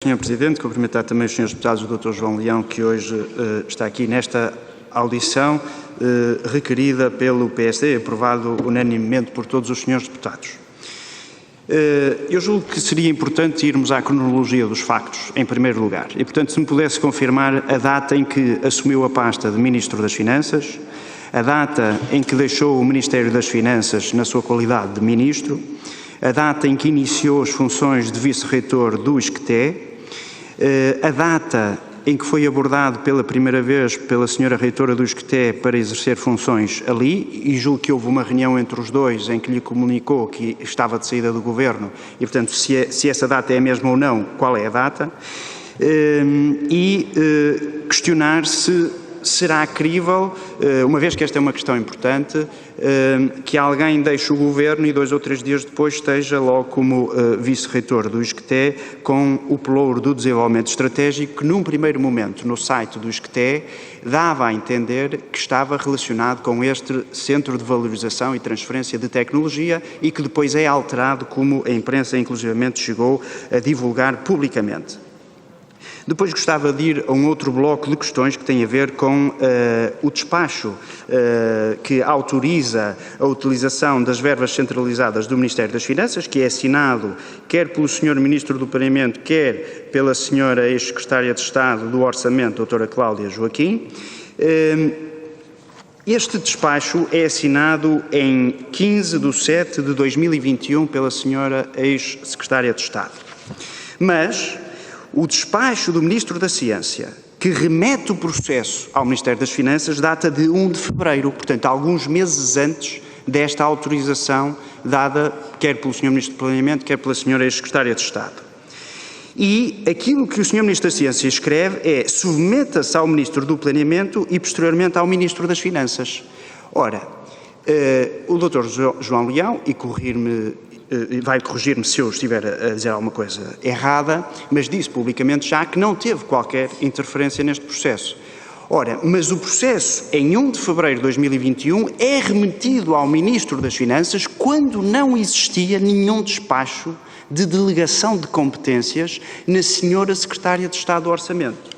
Sr. Presidente, cumprimentar também os Srs. Deputados, o Dr. João Leão, que hoje está aqui nesta audição requerida pelo PSD, aprovado unanimemente por todos os Srs. Deputados. Eu julgo que seria importante irmos à cronologia dos factos, em primeiro lugar, e, portanto, se me pudesse confirmar a data em que assumiu a pasta de Ministro das Finanças, a data em que deixou o Ministério das Finanças na sua qualidade de Ministro, a data em que iniciou as funções de Vice-Reitor do ISCTE, a data em que foi abordado pela primeira vez pela Sra. Reitora do ISCTE para exercer funções ali, e julgo que houve uma reunião entre os dois em que lhe comunicou que estava de saída do Governo e, portanto, se essa data é a mesma ou não, qual é a data, e questionar se será crível, uma vez que esta é uma questão importante, que alguém deixe o Governo e 2 ou 3 dias depois esteja logo como Vice-Reitor do ISCTE com o pelouro do desenvolvimento estratégico que num primeiro momento no site do ISCTE dava a entender que estava relacionado com este Centro de Valorização e Transferência de Tecnologia e que depois é alterado como a imprensa inclusivamente chegou a divulgar publicamente. Depois gostava de ir a um outro bloco de questões que tem a ver com o despacho que autoriza a utilização das verbas centralizadas do Ministério das Finanças, que é assinado quer pelo Sr. Ministro do Planeamento, quer pela Sra. Ex-Secretária de Estado do Orçamento, Dra. Cláudia Joaquim. Este despacho é assinado em 15/7/2021 pela Sra. Ex-Secretária de Estado. Mas o despacho do Ministro da Ciência, que remete o processo ao Ministério das Finanças, data de 1 de fevereiro, portanto, alguns meses antes desta autorização dada quer pelo Sr. Ministro do Planeamento, quer pela Sra. Ex-Secretária de Estado. E aquilo que o Sr. Ministro da Ciência escreve é: submeta-se ao Ministro do Planeamento e, posteriormente, ao Ministro das Finanças. Ora, o Dr. João Leão, e vai corrigir-me se eu estiver a dizer alguma coisa errada, mas disse publicamente já que não teve qualquer interferência neste processo. Ora, mas o processo, em 1 de fevereiro de 2021, é remetido ao Ministro das Finanças quando não existia nenhum despacho de delegação de competências na Sra. Secretária de Estado do Orçamento.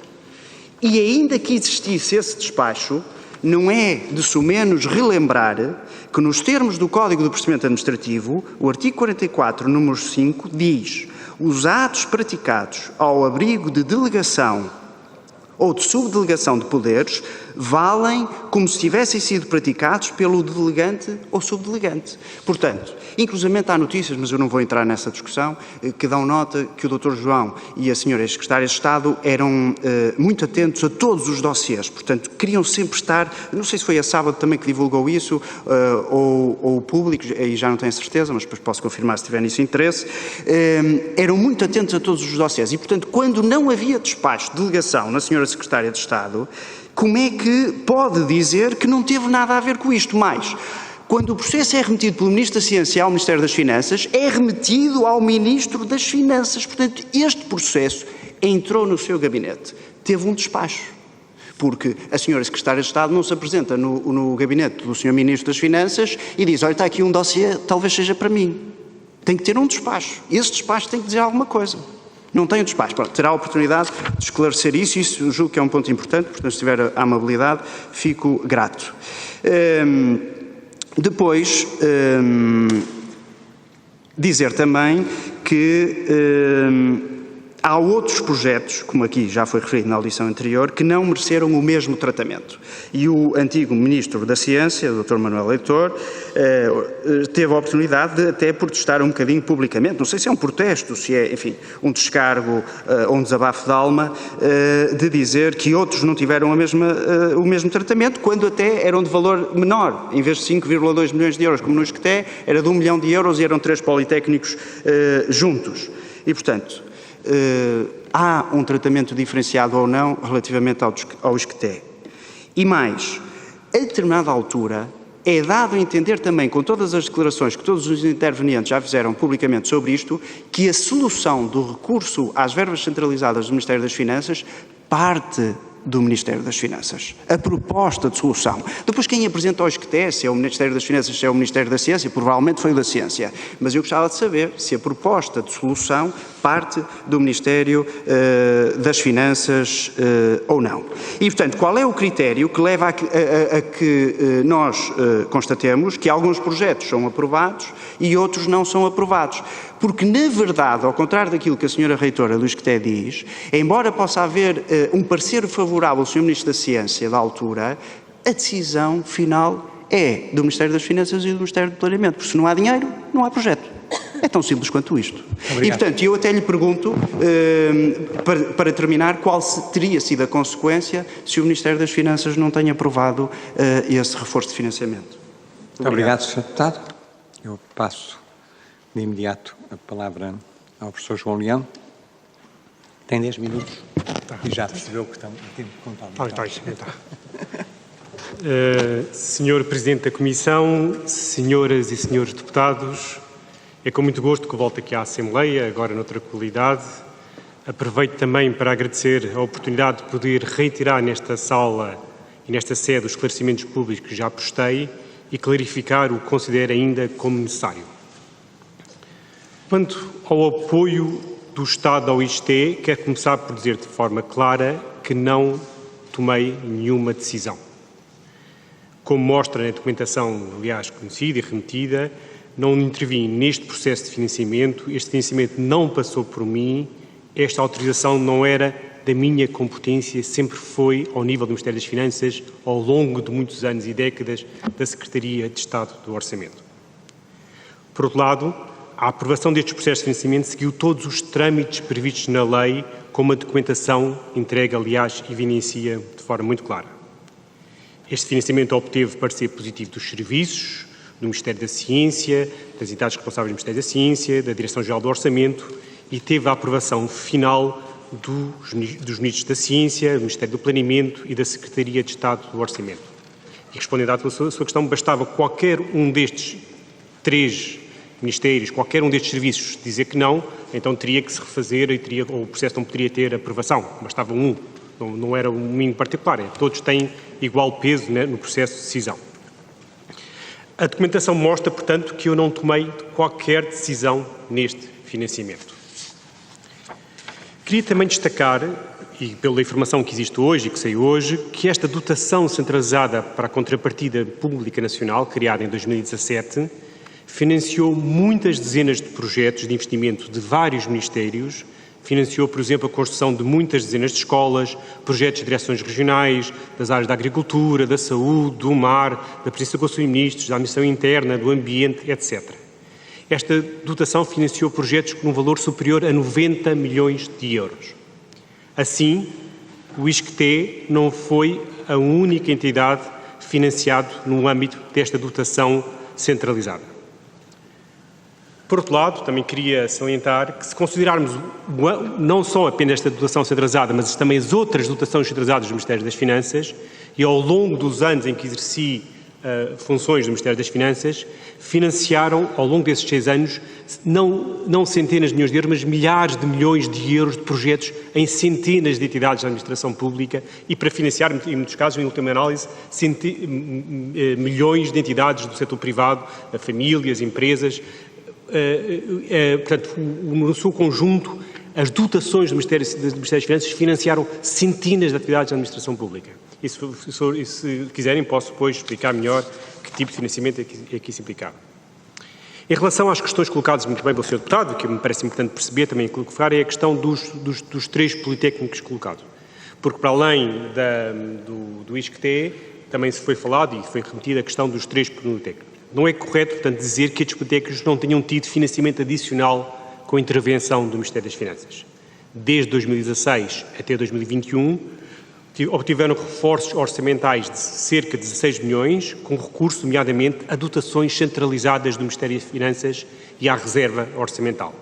E ainda que existisse esse despacho, não é de somenos relembrar que nos termos do Código do Procedimento Administrativo, o artigo 44, número 5, diz: os atos praticados ao abrigo de delegação ou de subdelegação de poderes valem como se tivessem sido praticados pelo delegante ou subdelegante. Portanto, inclusivamente há notícias, mas eu não vou entrar nessa discussão, que dão nota que o Dr. João e a Sra. Ex-Secretária de Estado eram muito atentos a todos os dossiês, portanto, queriam sempre estar, não sei se foi a sábado também que divulgou isso, ou o público, aí já não tenho certeza, mas depois posso confirmar se tiver nisso interesse, eram muito atentos a todos os dossiês e, portanto, quando não havia despacho de delegação na Sra. Secretária de Estado, como é que pode dizer que não teve nada a ver com isto? Mais, quando o processo é remetido pelo Ministro da Ciência ao Ministério das Finanças, é remetido ao Ministro das Finanças. Portanto, este processo entrou no seu gabinete. Teve um despacho, porque a Sra. Secretária de Estado não se apresenta no gabinete do Sr. Ministro das Finanças e diz: olha, está aqui um dossiê, talvez seja para mim. Tem que ter um despacho. Esse despacho tem que dizer alguma coisa. Não tem o despacho. Pronto, terá a oportunidade de esclarecer isso, e isso julgo que é um ponto importante, portanto, se tiver a amabilidade, fico grato. Depois, dizer também que há outros projetos, como aqui já foi referido na audição anterior, que não mereceram o mesmo tratamento. E o antigo Ministro da Ciência, o Dr. Manuel Leitor, teve a oportunidade de até protestar um bocadinho publicamente, não sei se é um protesto, se é, enfim, um descargo ou um desabafo de alma, de dizer que outros não tiveram o mesmo tratamento, quando até eram de valor menor. Em vez de 5,2 milhões de euros, como no ISCTE, era de 1 milhão de euros e eram 3 politécnicos juntos. E, portanto, há um tratamento diferenciado ou não relativamente ao ISCTE. E mais, a determinada altura, é dado a entender também, com todas as declarações que todos os intervenientes já fizeram publicamente sobre isto, que a solução do recurso às verbas centralizadas do Ministério das Finanças parte do Ministério das Finanças. A proposta de solução. Depois quem apresenta ao ISCTE, se é o Ministério das Finanças, se é o Ministério da Ciência, provavelmente foi o da Ciência. Mas eu gostava de saber se a proposta de solução parte do Ministério das Finanças ou não. E, portanto, qual é o critério que leva a que nós constatemos que alguns projetos são aprovados e outros não são aprovados? Porque, na verdade, ao contrário daquilo que a Sra. Reitora do ISCTE diz, embora possa haver um parecer favorável do Sr. Ministro da Ciência da altura, a decisão final é do Ministério das Finanças e do Ministério do Planeamento, porque se não há dinheiro, não há projeto. É tão simples quanto isto. Obrigado. E, portanto, eu até lhe pergunto, para terminar, qual teria sido a consequência se o Ministério das Finanças não tem aprovado esse reforço de financiamento. Muito obrigado, Sr. Deputado. Eu passo de imediato a palavra ao professor João Leão. Tem 10 minutos e já percebeu que temos que contar. Senhor Presidente da Comissão, senhoras e senhores deputados, é com muito gosto que volto aqui à Assembleia, agora noutra qualidade. Aproveito também para agradecer a oportunidade de poder reiterar nesta sala e nesta sede os esclarecimentos públicos que já prestei e clarificar o que considero ainda como necessário. Quanto ao apoio do Estado ao ISCTE, quero começar por dizer de forma clara que não tomei nenhuma decisão. Como mostra na documentação, aliás, conhecida e remetida, não intervim neste processo de financiamento, este financiamento não passou por mim, esta autorização não era da minha competência, sempre foi ao nível do Ministério das Finanças, ao longo de muitos anos e décadas, da Secretaria de Estado do Orçamento. Por outro lado, a aprovação destes processos de financiamento seguiu todos os trâmites previstos na lei, como a documentação entregue, aliás, evidencia de forma muito clara. Este financiamento obteve parecer positivo dos serviços, do Ministério da Ciência, das entidades responsáveis do Ministério da Ciência, da Direção-Geral do Orçamento e teve a aprovação final dos Ministros da Ciência, do Ministério do Planeamento e da Secretaria de Estado do Orçamento. E respondendo à sua questão, bastava qualquer um destes 3 ministérios, qualquer um destes serviços dizer que não, então teria que se refazer e o processo não poderia ter aprovação. Bastava um, não era um mínimo particular. Todos têm igual peso, né, no processo de decisão. A documentação mostra, portanto, que eu não tomei qualquer decisão neste financiamento. Queria também destacar, e pela informação que existe hoje e que saiu hoje, que esta dotação centralizada para a contrapartida pública nacional, criada em 2017, financiou muitas dezenas de projetos de investimento de vários ministérios, financiou, por exemplo, a construção de muitas dezenas de escolas, projetos de direções regionais, das áreas da agricultura, da saúde, do mar, da presença do Conselho de Ministros, da Administração Interna, do Ambiente, etc. Esta dotação financiou projetos com um valor superior a 90 milhões de euros. Assim, o ISCTE não foi a única entidade financiada no âmbito desta dotação centralizada. Por outro lado, também queria salientar que se considerarmos não só apenas esta dotação centralizada, mas também as outras dotações centralizadas do Ministério das Finanças, e ao longo dos anos em que exerci funções do Ministério das Finanças, financiaram, ao longo desses 6 anos, não centenas de milhões de euros, mas milhares de milhões de euros de projetos em centenas de entidades da administração pública e para financiar, em muitos casos, em última análise, milhões de entidades do setor privado, famílias, empresas. Portanto, no seu conjunto, as dotações do Ministério das Finanças financiaram centenas de atividades da administração pública. E se quiserem, posso depois explicar melhor que tipo de financiamento é que isso implicava. Em relação às questões colocadas muito bem pelo Sr. Deputado, que me parece importante perceber também colocar, é a questão dos 3 politécnicos colocados. Porque para além do ISCTE, também se foi falado e foi remetida a questão dos 3 politécnicos. Não é correto, portanto, dizer que estes politécnicos não tenham tido financiamento adicional com a intervenção do Ministério das Finanças. Desde 2016 até 2021, obtiveram reforços orçamentais de cerca de 16 milhões, com recurso, nomeadamente, a dotações centralizadas do Ministério das Finanças e à reserva orçamental.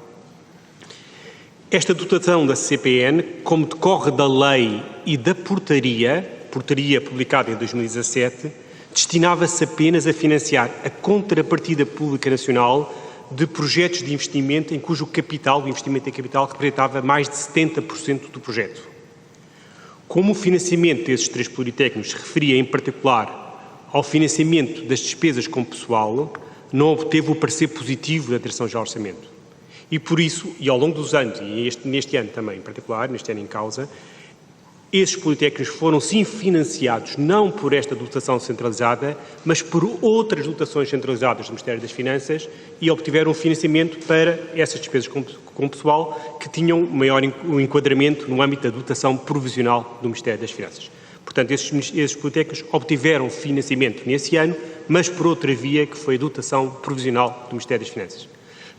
Esta dotação da CPN, como decorre da lei e da portaria publicada em 2017, destinava-se apenas a financiar a contrapartida pública nacional de projetos de investimento em cujo capital, o investimento em capital, representava mais de 70% do projeto. Como o financiamento desses 3 politécnicos se referia em particular ao financiamento das despesas com pessoal, não obteve o parecer positivo da Direção-Geral do Orçamento. E por isso, e ao longo dos anos, e neste ano também em particular, neste ano em causa, esses politécnicos foram sim financiados não por esta dotação centralizada, mas por outras dotações centralizadas do Ministério das Finanças e obtiveram financiamento para essas despesas com pessoal que tinham maior enquadramento no âmbito da dotação provisional do Ministério das Finanças. Portanto, esses politécnicos obtiveram financiamento nesse ano, mas por outra via que foi a dotação provisional do Ministério das Finanças.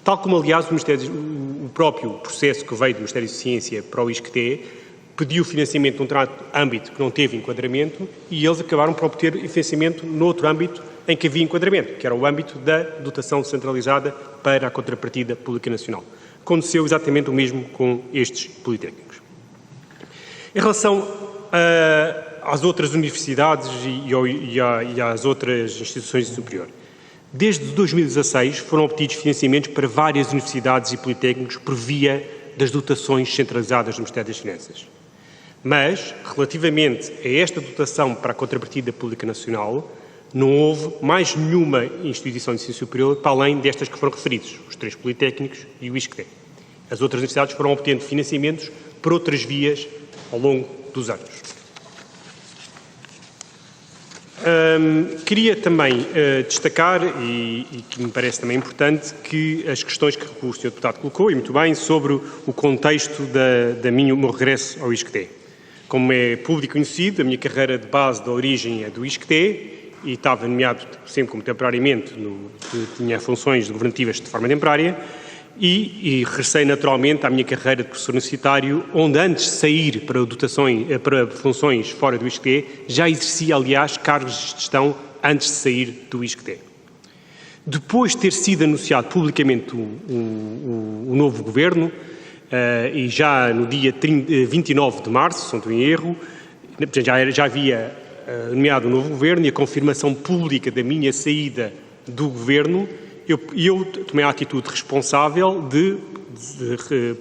Tal como, aliás, o próprio processo que veio do Ministério da Ciência para o ISCTE pediu financiamento num âmbito que não teve enquadramento e eles acabaram por obter financiamento noutro âmbito em que havia enquadramento, que era o âmbito da dotação centralizada para a contrapartida pública nacional. Aconteceu exatamente o mesmo com estes politécnicos. Em relação às outras universidades e às outras instituições de superior, desde 2016 foram obtidos financiamentos para várias universidades e politécnicos por via das dotações centralizadas do Ministério das Finanças. Mas, relativamente a esta dotação para a contrapartida pública nacional, não houve mais nenhuma instituição de ensino superior para além destas que foram referidas, os 3 politécnicos e o ISCTE. As outras universidades foram obtendo financiamentos por outras vias ao longo dos anos. Queria também destacar, e que me parece também importante, que as questões que o Sr. Deputado colocou, e muito bem, sobre o contexto do meu regresso ao ISCTE. Como é público conhecido, a minha carreira de base de origem é do ISCTE e estava nomeado sempre como temporariamente, tinha funções governativas de forma temporária e regressei naturalmente à minha carreira de professor universitário, onde antes de sair para funções fora do ISCTE, já exercia, aliás, cargos de gestão antes de sair do ISCTE. Depois de ter sido anunciado publicamente o novo governo, e já no dia 29 de março, se não estou em erro, já havia nomeado o novo governo e a confirmação pública da minha saída do governo, eu tomei a atitude responsável de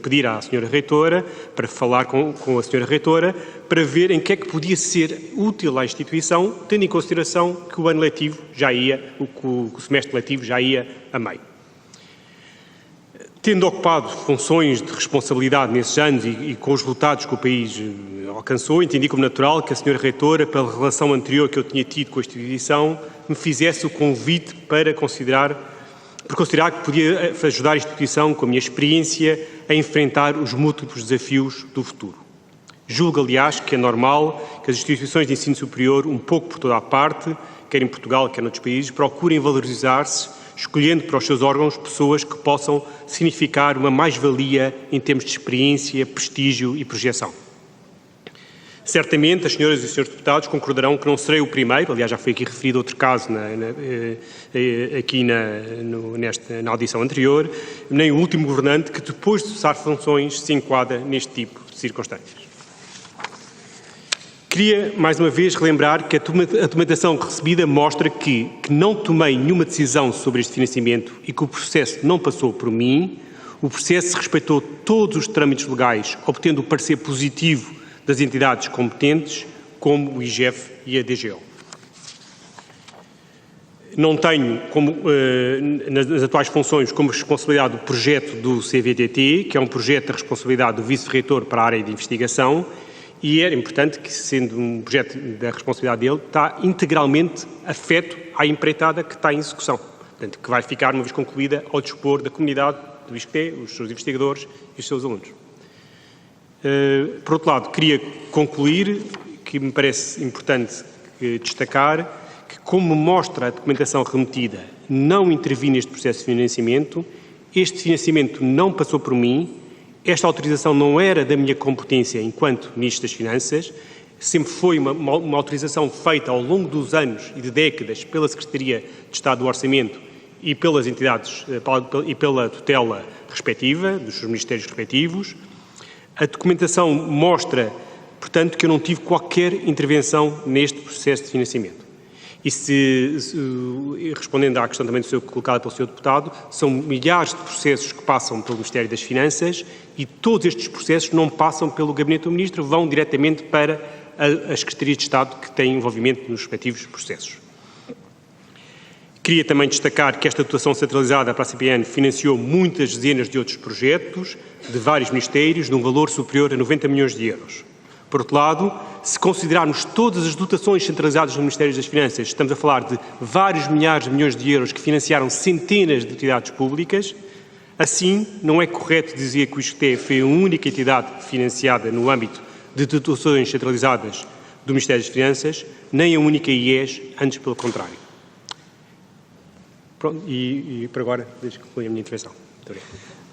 pedir à Sra. Reitora, para falar com a Sra. Reitora, para ver em que é que podia ser útil à instituição, tendo em consideração que o ano letivo já ia, o semestre letivo já ia a meio. Tendo ocupado funções de responsabilidade nesses anos e com os resultados que o país alcançou, entendi como natural que a Sra. Reitora, pela relação anterior que eu tinha tido com a instituição, me fizesse o convite para considerar que podia ajudar a instituição, com a minha experiência, a enfrentar os múltiplos desafios do futuro. Julgo, aliás, que é normal que as instituições de ensino superior, um pouco por toda a parte, quer em Portugal, quer noutros países, procurem valorizar-se, escolhendo para os seus órgãos pessoas que possam significar uma mais-valia em termos de experiência, prestígio e projeção. Certamente as senhoras e os senhores deputados concordarão que não serei o primeiro, aliás já foi aqui referido outro caso na audição anterior, nem o último governante que depois de cessar funções se enquadra neste tipo de circunstâncias. Queria, mais uma vez, relembrar que a documentação recebida mostra que não tomei nenhuma decisão sobre este financiamento e que o processo não passou por mim. O processo respeitou todos os trâmites legais, obtendo o parecer positivo das entidades competentes, como o IGF e a DGO. Não tenho, nas atuais funções, como responsabilidade o projeto do CVTT, que é um projeto da responsabilidade do Vice-Reitor para a área de investigação, e era importante que, sendo um projeto da responsabilidade dele, está integralmente afeto à empreitada que está em execução. Portanto, que vai ficar, uma vez concluída, ao dispor da comunidade do ISCTE, os seus investigadores e os seus alunos. Por outro lado, queria concluir que me parece importante destacar que, como mostra a documentação remetida, não intervi neste processo de financiamento, este financiamento não passou por mim, esta autorização não era da minha competência enquanto Ministro das Finanças, sempre foi uma autorização feita ao longo dos anos e de décadas pela Secretaria de Estado do Orçamento e pelas entidades e pela tutela respectiva, dos seus ministérios respectivos. A documentação mostra, portanto, que eu não tive qualquer intervenção neste processo de financiamento. E respondendo à questão também colocada pelo Sr. Deputado, são milhares de processos que passam pelo Ministério das Finanças e todos estes processos não passam pelo Gabinete do Ministro, vão diretamente para as Secretarias de Estado que têm envolvimento nos respectivos processos. Queria também destacar que esta dotação centralizada para a CPN financiou muitas dezenas de outros projetos de vários ministérios, num valor superior a 90 milhões de euros. Por outro lado, se considerarmos todas as dotações centralizadas no Ministério das Finanças, estamos a falar de vários milhares de milhões de euros que financiaram centenas de entidades públicas. Assim, não é correto dizer que o ISCTE foi a única entidade financiada no âmbito de dotações centralizadas do Ministério das Finanças, nem a única IES, antes pelo contrário. Pronto, e por agora, deixo concluir a minha intervenção. Muito obrigado.